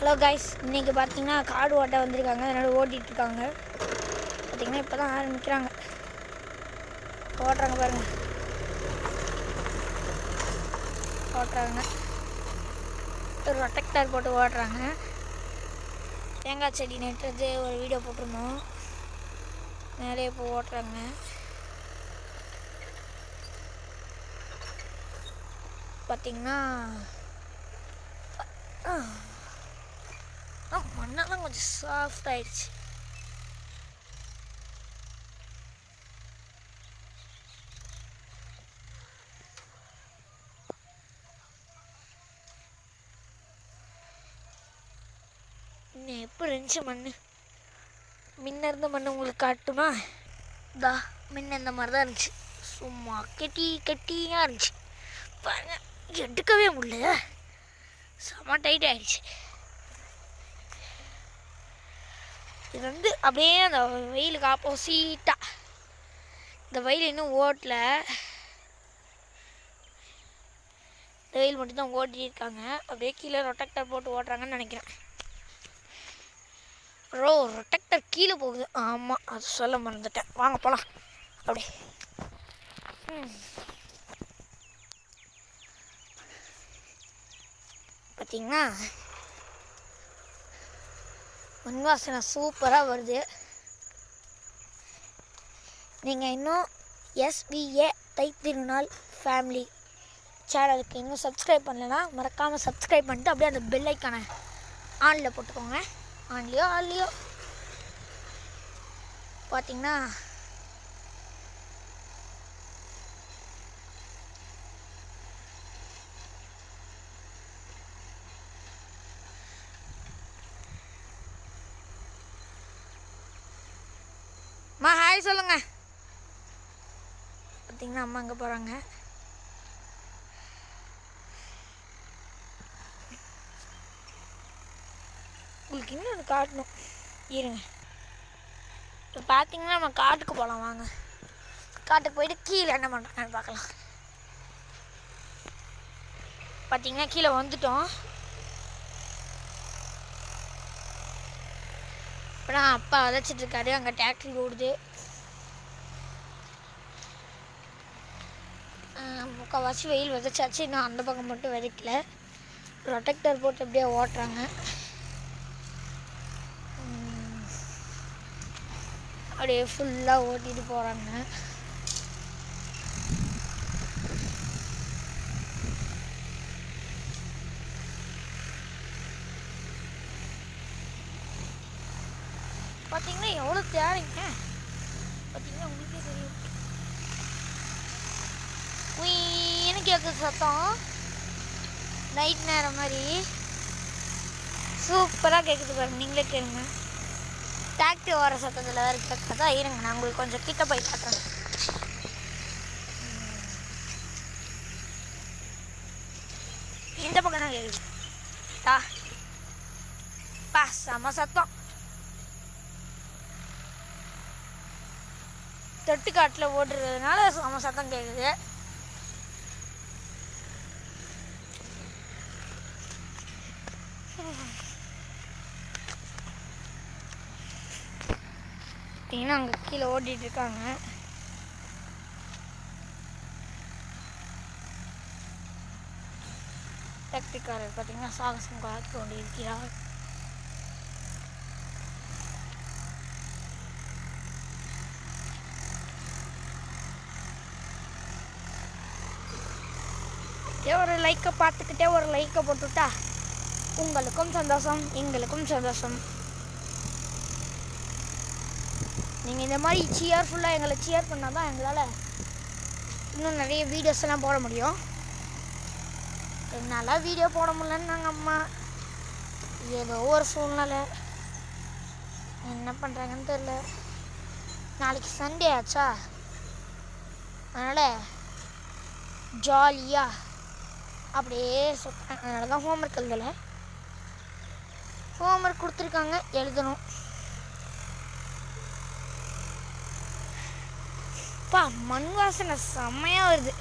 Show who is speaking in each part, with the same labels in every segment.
Speaker 1: Hello guys, இன்றைக்கி பார்த்தீங்கன்னா காடு ஓட்ட வந்திருக்காங்க. அதனால் ஓட்டிகிட்ருக்காங்க. பார்த்திங்கன்னா இப்போ தான் ஆரம்பிக்கிறாங்க. ஓட்டுறாங்க பாருங்கள், ஓட்டுறாங்க. ஒரு ரொட்டக்டர் போட்டு ஓட்டுறாங்க. தேங்காய் செடி நட்டுறது ஒரு வீடியோ போட்டிருந்தோம். நிறைய இப்போ ஓட்டுறாங்க. பார்த்திங்கன்னா மண்ணெல்லாம் கொஞ்சம் சாஃப்ட் ஆயிடுச்சு. இன்னும் எப்படி இருந்துச்சு மண்? முன்ன இருந்த மண் உங்களுக்கு காட்டுமா? இதா முன்ன இந்த மாதிரி தான் இருந்துச்சு. சும்மா கெட்டியாக இருந்துச்சு பாருங்க. எடுக்கவே முடியல, செம்ம டைட் ஆகிடுச்சு. இது வந்து அப்படியே அந்த வெயிலுக்கு ஆப்போசிட்டாக, இந்த வெயில் இன்னும் ஓட்டல, இந்த வெயில் மட்டும்தான் ஓட்டிகிட்டு இருக்காங்க. அப்படியே கீழே ரொட்டக்டர் போட்டு ஓட்டுறாங்கன்னு நினைக்கிறேன். ரொட்டக்டர் கீழே போகுது. ஆமாம், அது சொல்ல மறந்துட்டேன். வாங்க போகலாம். அப்படியே பார்த்தீங்கன்னா மண் வாசனை சூப்பராக வருது. நீங்கள் இன்னும் SBA தைத்திருநாள் ஃபேமிலி சேனலுக்கு இன்னும் சப்ஸ்கிரைப் பண்ணலைன்னா மறக்காமல் சப்ஸ்கிரைப் பண்ணிட்டு அப்படியே அந்த பெல் ஐக்கானை ஆனில் போட்டுக்கோங்க. ஆன்லையோ பார்த்தீங்கன்னா அம்மா ஹாய் சொல்லுங்க. பார்த்தீங்கன்னா அம்மா அங்கே போகிறாங்க. உங்களுக்கு இன்னும் அது காட்டணும், இருங்க. இப்போ பார்த்தீங்கன்னா நம்ம காட்டுக்கு போகலாம். வாங்க, காட்டுக்கு போயிட்டு கீழே என்ன பண்ணுறாங்கன்னு பார்க்கலாம். பார்த்தீங்கன்னா கீழே வந்துட்டோம். இப்போ தான் அப்பா விதைச்சிட்ருக்காரு. அங்கே டிராக்டர் ஓடுது. முக்கால்வாசி வெயில் விதைச்சாச்சு, இன்னும் அந்த பக்கம் மட்டும் விதைக்கல. ரொட்டக்டர் போட்டு அப்படியே ஓட்டுறாங்க. அப்படியே ஃபுல்லாக ஓட்டிகிட்டு போகிறாங்க. பார்த்தீங்கன்னா எவ்வளோ தேவைங்க, பார்த்தீங்கன்னா உங்களுக்கே தெரியும். குயின்னு கேட்குது சத்தம், நைட் நேரம் மாதிரி சூப்பராக கேட்குது பாருங்க. நீங்களே கேளுங்க. டிராக்டர் ஓர சத்தத்தில் வேறு கேட்குறதா. இருங்க, நான் உங்களுக்கு கொஞ்சம் கிட்ட போய் காட்டுறேன். இந்த பக்கம் தான் கேட்குது. பா செம சத்தம். தொட்டுக்காட்டில் ஓடுறதுனால செம சத்தம் கேட்குது. பார்த்தீங்கன்னா அங்கே கீழே ஓட்டிகிட்டு இருக்காங்க. டிராக்டர்காரர் பார்த்தீங்கன்னா சாகசம் காத்து கொண்டு இருக்கிறார். ஒரு லைக்கை பார்த்துக்கிட்டே ஒரு லைக்கை போட்டுவிட்டா உங்களுக்கும் சந்தோஷம், எங்களுக்கும் சந்தோஷம். நீங்கள் இந்த மாதிரி சியர்ஃபுல்லாக எங்களை சியர் பண்ணால் தான் எங்களால் இன்னும் நிறைய வீடியோஸ் எல்லாம் போட முடியும். என்னால் வீடியோ போட முடியலன்னு நாங்கள் அம்மா ஏதோ ஒரு சூழ்நிலை, என்ன பண்ணுறாங்கன்னு தெரில. நாளைக்கு சண்டே ஆச்சா, அதனால் ஜாலியாக அப்படியே சொல்கிறேன். அதனால தான் ஹோம்ஒர்க் எழுதலை. ஹோம்ஒர்க் கொடுத்துருக்காங்க, எழுதணும். பா மண் வாசனை செம்மையாக வருது.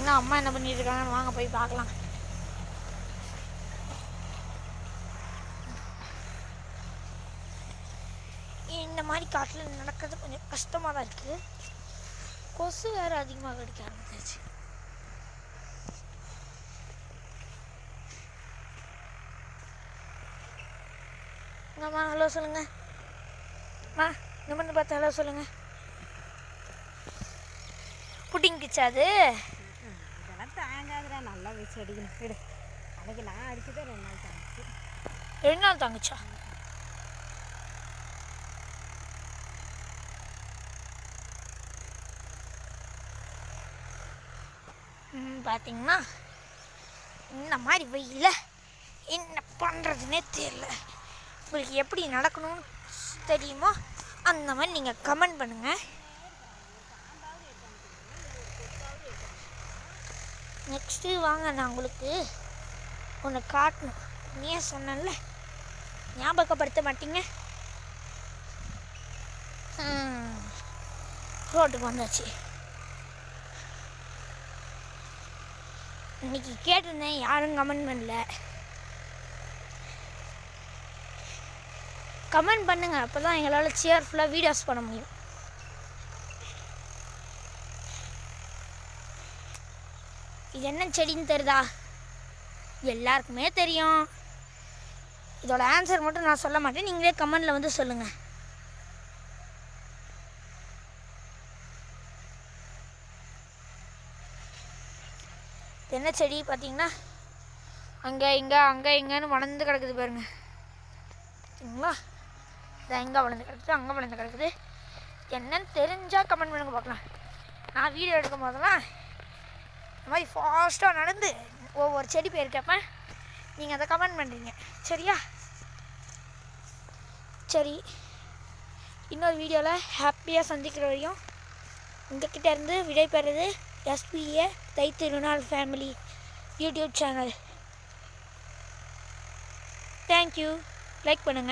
Speaker 1: பார்த்தீங்கன்னா அம்மா என்ன பண்ணிட்டு இருக்காங்கன்னு வாங்க போய் பார்க்கலாம். இந்த மாதிரி காட்டில் நடக்கிறது கொஞ்சம் கஷ்டமாக தான் இருக்குது. கொசு வேறு அதிகமாக கடிக்க ஆரம்பிச்சிருச்சு. அம்மா ஹலோ சொல்லுங்கள். அம்மா இந்த பண்ணி பார்த்து ஹலோ சொல்லுங்கள். புட்டிங்கிச்சா அது?
Speaker 2: இதெல்லாம் தாங்காதுடா, நல்லா வச்சு அடிக்கணும். விடு, அன்னைக்கு நான் அடிச்சதே 2 நாள் தாங்கிச்சு.
Speaker 1: 2 நாள் தாங்குச்சா? பார்த்தீங்கன்னா இந்த மாதிரி வெயில என்ன பண்ணுறதுனே தெரியல. உங்களுக்கு எப்படி நடக்கணும்னு தெரியுமோ அந்த மாதிரி நீங்கள் கமெண்ட் பண்ணுங்கள். நெக்ஸ்ட்டு வாங்க, நான் உங்களுக்கு ஒன்று காட்டணும். நீ சொன்னல, ஞாபகப்படுத்த மாட்டீங்க. ரோட்டுக்கு வந்தாச்சு. இன்னைக்கு கேட்டிருந்தேன், யாரும் கமெண்ட் பண்ணல. கமெண்ட் பண்ணுங்கள், அப்போ தான் எங்களால் சேர்ஃபுல்லாக வீடியோஸ் பண்ண முடியும். இது என்ன செடின்னு தெரியுதா? எல்லாருக்குமே தெரியும். இதோட ஆன்சர் மட்டும் நான் சொல்ல மாட்டேன், நீங்களே கமெண்டில் வந்து சொல்லுங்கள். என்ன செடி பார்த்தீங்கன்னா அங்கே இங்கேன்னு வளர்ந்து கிடக்குது பாருங்க. சரிங்களா? இதை எங்கே வளர்ந்து கிடக்குது, அங்கே வளர்ந்து கிடக்குது. என்னன்னு தெரிஞ்சால் கமெண்ட் பண்ணுங்க பார்க்கலாம். நான் வீடியோ எடுக்கும் போதெல்லாம் இந்த மாதிரி ஃபாஸ்ட்டாக நடந்து ஒவ்வொரு செடி பேர் கேட்பேன். நீங்கள் அதை கமெண்ட் பண்ணுறீங்க. சரியா? சரி, இன்னொரு வீடியோவில் ஹாப்பியாக சந்திக்கிற வரையும் உங்ககிட்ட இருந்து விடைபெறுறது SPA தை திருநாள் family YouTube channel. Thank you. Like பண்ணுங்கள்.